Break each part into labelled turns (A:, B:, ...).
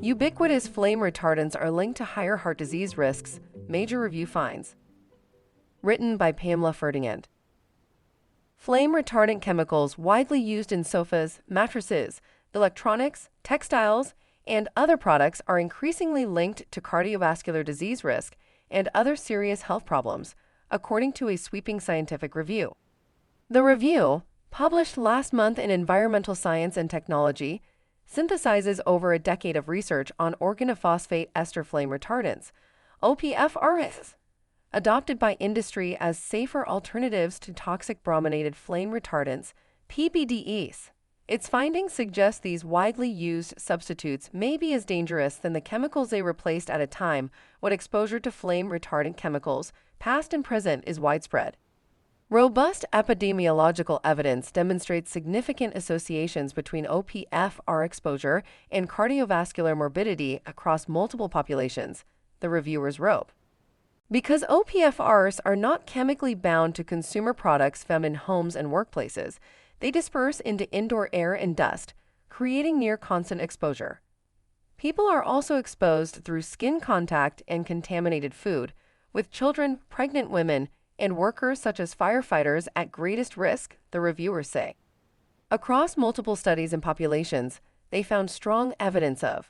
A: Ubiquitous flame retardants are linked to higher heart disease risks, major review finds. Written by Pamela Ferdinand. Flame retardant chemicals widely used in sofas, mattresses, electronics, textiles, and other products are increasingly linked to cardiovascular disease risk and other serious health problems, according to a sweeping scientific review. The review, published last month in Environmental Science and Technology, synthesizes over a decade of research on organophosphate ester flame retardants, OPFRs, adopted by industry as safer alternatives to toxic brominated flame retardants, PBDEs. Its findings suggest these widely used substitutes may be as dangerous than the chemicals they replaced at a time when exposure to flame retardant chemicals, past and present, is widespread. Robust epidemiological evidence demonstrates significant associations between OPFR exposure and cardiovascular morbidity across multiple populations, the reviewers wrote. Because OPFRs are not chemically bound to consumer products found in homes and workplaces, they disperse into indoor air and dust, creating near-constant exposure. People are also exposed through skin contact and contaminated food, with children, pregnant women, and workers such as firefighters at greatest risk, the reviewers say. Across multiple studies and populations, they found strong evidence of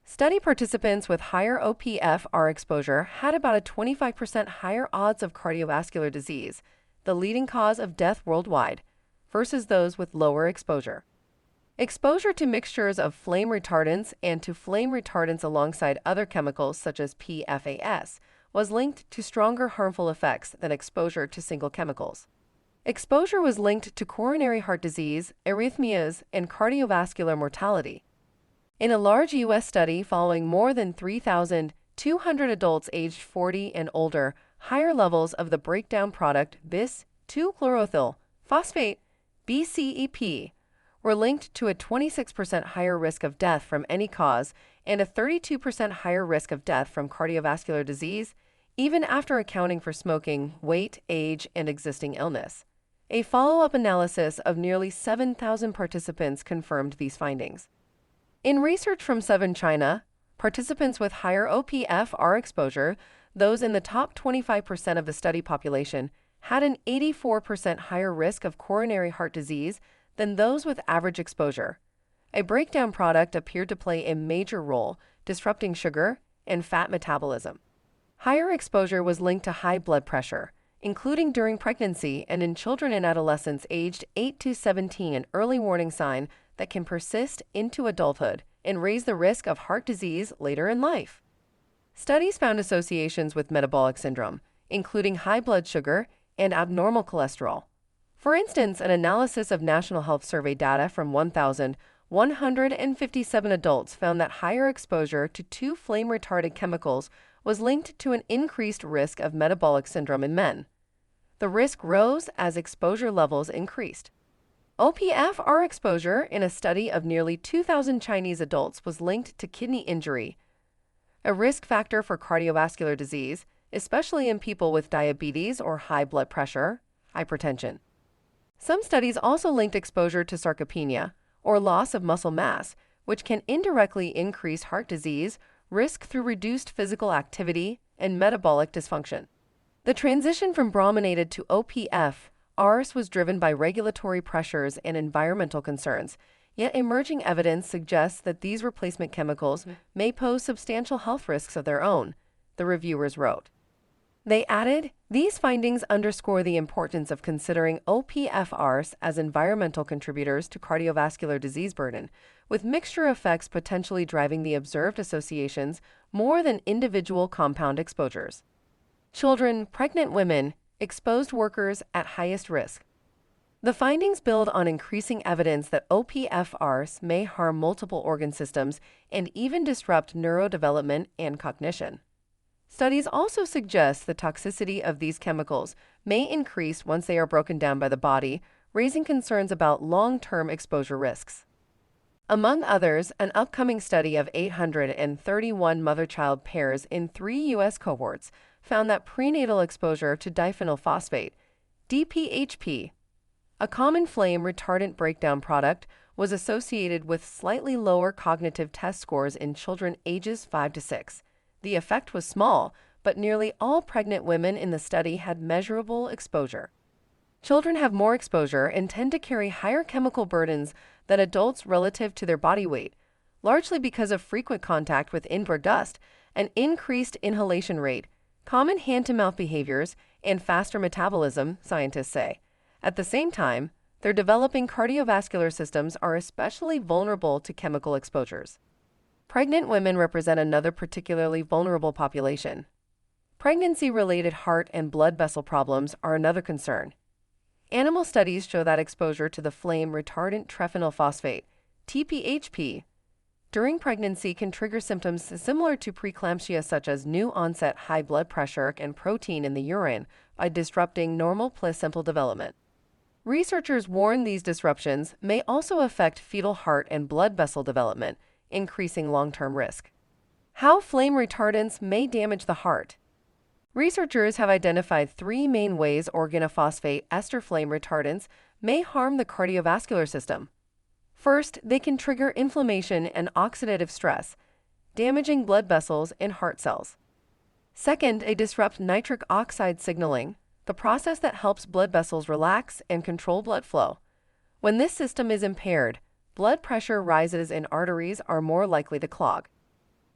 A: study participants with higher OPFR exposure had about a 25% higher odds of cardiovascular disease, the leading cause of death worldwide, versus those with lower exposure. Exposure to mixtures of flame retardants and to flame retardants alongside other chemicals such as PFAS was linked to stronger harmful effects than exposure to single chemicals. Exposure was linked to coronary heart disease, arrhythmias, and cardiovascular mortality. In a large U.S. study following more than 3,200 adults aged 40 and older, higher levels of the breakdown product bis-2-chlorothiol phosphate, BCEP, were linked to a 26% higher risk of death from any cause and a 32% higher risk of death from cardiovascular disease, even after accounting for smoking, weight, age, and existing illness. A follow-up analysis of nearly 7,000 participants confirmed these findings. In research from Southern China, participants with higher OPFR exposure, those in the top 25% of the study population, had an 84% higher risk of coronary heart disease than those with average exposure. A breakdown product appeared to play a major role, disrupting sugar and fat metabolism. Higher exposure was linked to high blood pressure, including during pregnancy and in children and adolescents aged 8 to 17, an early warning sign that can persist into adulthood and raise the risk of heart disease later in life. Studies found associations with metabolic syndrome, including high blood sugar and abnormal cholesterol. For instance, an analysis of National Health Survey data from 1,157 adults found that higher exposure to two flame-retardant chemicals was linked to an increased risk of metabolic syndrome in men. The risk rose as exposure levels increased. OPFR exposure in a study of nearly 2,000 Chinese adults was linked to kidney injury, a risk factor for cardiovascular disease, especially in people with diabetes or high blood pressure, hypertension. Some studies also linked exposure to sarcopenia, or loss of muscle mass, which can indirectly increase heart disease risk through reduced physical activity and metabolic dysfunction. The transition from brominated to OPFRs was driven by regulatory pressures and environmental concerns, yet emerging evidence suggests that these replacement chemicals may pose substantial health risks of their own, the reviewers wrote. They added, these findings underscore the importance of considering OPFRs as environmental contributors to cardiovascular disease burden, with mixture effects potentially driving the observed associations more than individual compound exposures. Children, pregnant women, exposed workers at highest risk. The findings build on increasing evidence that OPFRs may harm multiple organ systems and even disrupt neurodevelopment and cognition. Studies also suggest the toxicity of these chemicals may increase once they are broken down by the body, raising concerns about long-term exposure risks. Among others, an upcoming study of 831 mother-child pairs in 3 U.S. cohorts found that prenatal exposure to diphenyl phosphate, DPHP, a common flame retardant breakdown product, was associated with slightly lower cognitive test scores in children ages 5 to 6. The effect was small, but nearly all pregnant women in the study had measurable exposure. Children have more exposure and tend to carry higher chemical burdens than adults relative to their body weight, largely because of frequent contact with indoor dust, an increased inhalation rate, common hand-to-mouth behaviors, and faster metabolism, scientists say. At the same time, their developing cardiovascular systems are especially vulnerable to chemical exposures. Pregnant women represent another particularly vulnerable population. Pregnancy-related heart and blood vessel problems are another concern. Animal studies show that exposure to the flame-retardant triphenyl phosphate, TPHP, during pregnancy can trigger symptoms similar to preeclampsia, such as new-onset high blood pressure and protein in the urine, by disrupting normal placental development. Researchers warn these disruptions may also affect fetal heart and blood vessel development, increasing long-term risk. How flame retardants may damage the heart. Researchers have identified 3 main ways organophosphate ester flame retardants may harm the cardiovascular system. First, they can trigger inflammation and oxidative stress, damaging blood vessels and heart cells. Second, they disrupt nitric oxide signaling, the process that helps blood vessels relax and control blood flow. When this system is impaired, blood pressure rises and arteries are more likely to clog.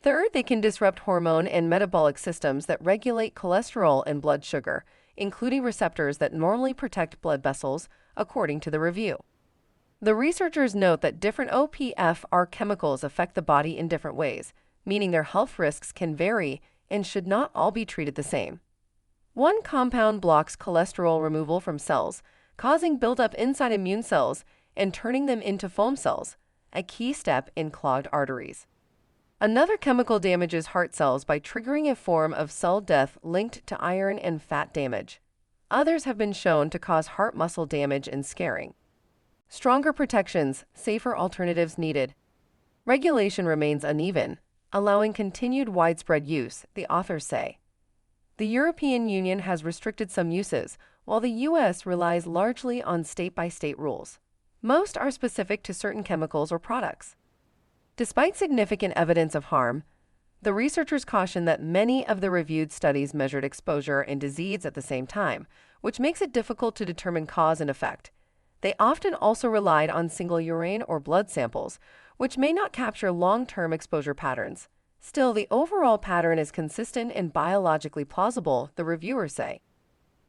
A: Third, they can disrupt hormone and metabolic systems that regulate cholesterol and blood sugar, including receptors that normally protect blood vessels, according to the review. The researchers note that different OPFR chemicals affect the body in different ways, meaning their health risks can vary and should not all be treated the same. One compound blocks cholesterol removal from cells, causing buildup inside immune cells and turning them into foam cells, a key step in clogged arteries. Another chemical damages heart cells by triggering a form of cell death linked to iron and fat damage. Others have been shown to cause heart muscle damage and scarring. Stronger protections, safer alternatives needed. Regulation remains uneven, allowing continued widespread use, the authors say. The European Union has restricted some uses, while the U.S. relies largely on state-by-state rules. Most are specific to certain chemicals or products. Despite significant evidence of harm, the researchers caution that many of the reviewed studies measured exposure and disease at the same time, which makes it difficult to determine cause and effect. They often also relied on single urine or blood samples, which may not capture long-term exposure patterns. Still, the overall pattern is consistent and biologically plausible, the reviewers say.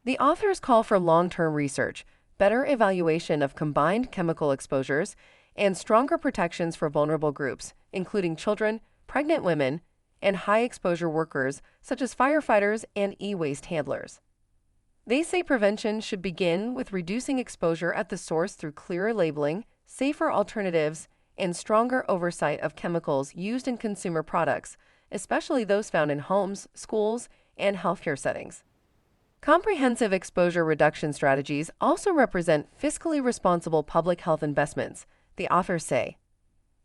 A: The authors call for long-term research, better evaluation of combined chemical exposures, and stronger protections for vulnerable groups, including children, pregnant women, and high-exposure workers such as firefighters and e-waste handlers. They say prevention should begin with reducing exposure at the source through clearer labeling, safer alternatives, and stronger oversight of chemicals used in consumer products, especially those found in homes, schools, and healthcare settings. Comprehensive exposure reduction strategies also represent fiscally responsible public health investments, the authors say.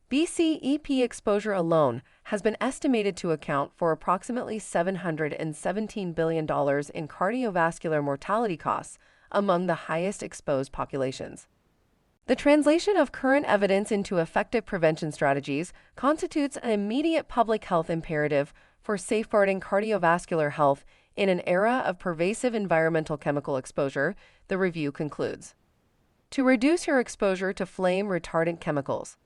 A: BCEP exposure alone has been estimated to account for approximately $717 billion in cardiovascular mortality costs among the highest exposed populations. The translation of current evidence into effective prevention strategies constitutes an immediate public health imperative for safeguarding cardiovascular health in an era of pervasive environmental chemical exposure, the review concludes. To reduce your exposure to flame-retardant chemicals,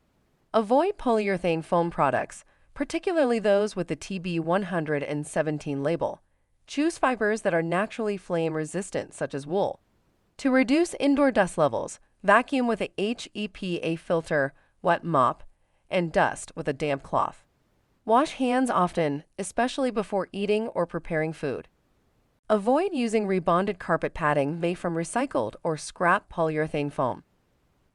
A: avoid polyurethane foam products, particularly those with the TB117 label. Choose fibers that are naturally flame-resistant, such as wool. To reduce indoor dust levels, vacuum with a HEPA filter, wet mop, and dust with a damp cloth. Wash hands often, especially before eating or preparing food. Avoid using rebonded carpet padding made from recycled or scrap polyurethane foam.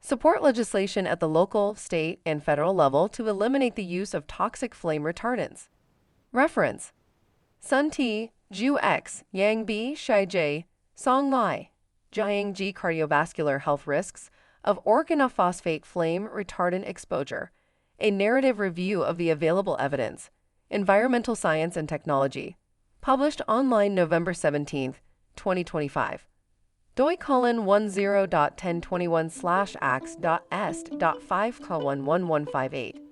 A: Support legislation at the local, state, and federal level to eliminate the use of toxic flame retardants. Reference: Sun T, Ju X, Yang B, Shai J, Song Lai, Jiang Ji. Cardiovascular health risks of organophosphate flame retardant exposure. A narrative review of the available evidence. Environmental Science and Technology. Published online November 17, 2025. doi:10.10.21/ax.est.5:111158.